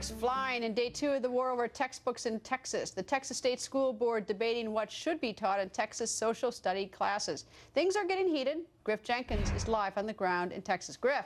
Textbooks flying in day 2 of the war over textbooks in Texas. The Texas State School Board debating what should be taught in Texas social study classes. Things are getting heated. Griff Jenkins is live on the ground in Texas. Griff.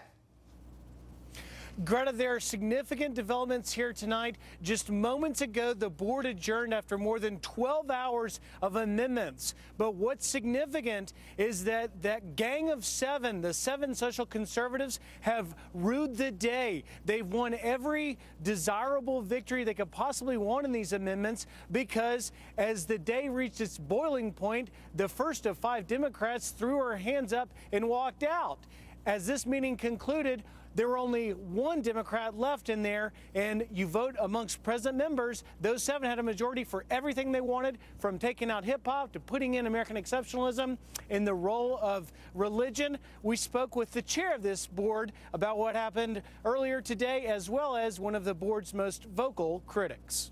Greta, there are significant developments here tonight. Just moments ago, the board adjourned after more than 12 hours of amendments. But what's significant is that gang of 7, the 7 social conservatives, have ruled the day. They've won every desirable victory they could possibly want in these amendments because as the day reached its boiling point, the first of 5 Democrats threw her hands up and walked out. As this meeting concluded, there were only 1 Democrat left in there, and you vote amongst present members. Those 7 had a majority for everything they wanted, from taking out hip-hop to putting in American exceptionalism in the role of religion. We spoke with the chair of this board about what happened earlier today, as well as one of the board's most vocal critics.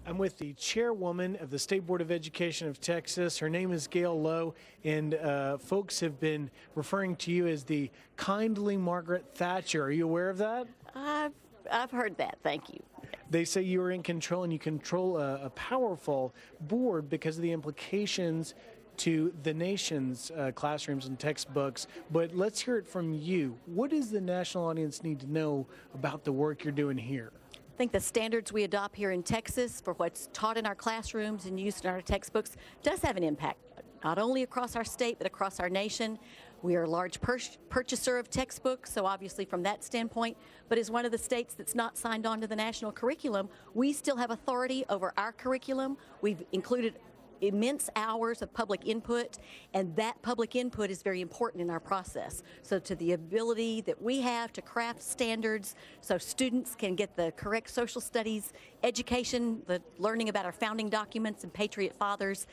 I'm with the chairwoman of the State Board of Education of Texas. Her name is Gail Lowe, and folks have been referring to you as the kindly Margaret Thatcher. Are you aware of that? I've heard that. Thank you. They say you are in control, and you control a powerful board because of the implications to the nation's classrooms and textbooks. But let's hear it from you. What does the national audience need to know about the work you're doing here? I think the standards we adopt here in Texas for what's taught in our classrooms and used in our textbooks does have an impact, not only across our state, but across our nation. We are a large purchaser of textbooks, so obviously from that standpoint, but as one of the states that's not signed on to the national curriculum, we still have authority over our curriculum. We've included immense hours of public input, and that public input is very important in our process. So to the ability that we have to craft standards so students can get the correct social studies education, the learning about our founding documents and patriot fathers,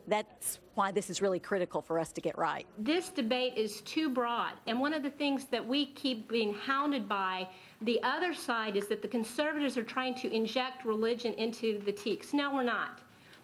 that's why this is really critical for us to get right. This debate is too broad, and one of the things that we keep being hounded by the other side is that the conservatives are trying to inject religion into the TEKS. No, we're not.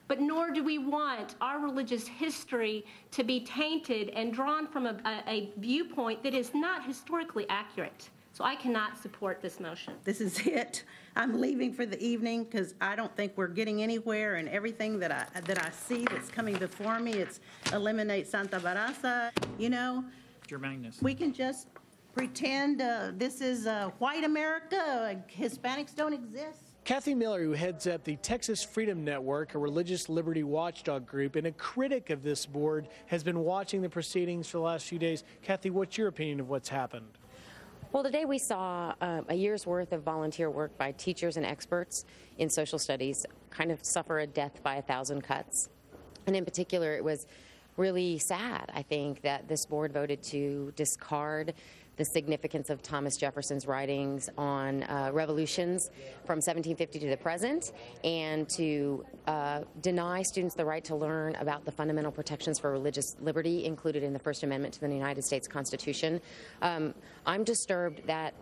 But nor do we want our religious history to be tainted and drawn from a viewpoint that is not historically accurate. So I cannot support this motion. This is it. I'm leaving for the evening because I don't think we're getting anywhere, and everything that I see that's coming before me, it's eliminate Santa Barraza. You know, Your Magnus. We can just pretend this is white America, Hispanics don't exist. Kathy Miller, who heads up the Texas Freedom Network, a religious liberty watchdog group, and a critic of this board, has been watching the proceedings for the last few days. Kathy, what's your opinion of what's happened? Well, today we saw a year's worth of volunteer work by teachers and experts in social studies kind of suffer a death by 1,000 cuts. And in particular, it was really sad, I think, that this board voted to discard the significance of Thomas Jefferson's writings on revolutions from 1750 to the present, and to deny students the right to learn about the fundamental protections for religious liberty included in the First Amendment to the United States Constitution. I'm disturbed that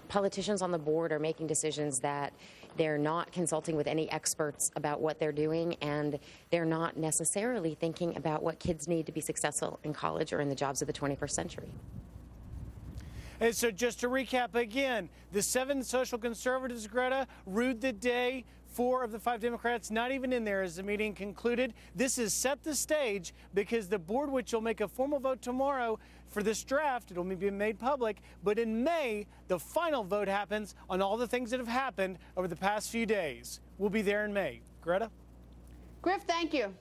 politicians on the board are making decisions that they're not consulting with any experts about what they're doing, and they're not necessarily thinking about what kids need to be successful in college or in the jobs of the 21st century. And so just to recap again, the 7 social conservatives, Greta, ruled the day. 4 of the 5 Democrats not even in there as the meeting concluded. This has set the stage because the board, which will make a formal vote tomorrow for this draft, it'll be made public, but in May, the final vote happens on all the things that have happened over the past few days. We'll be there in May. Greta? Griff, thank you.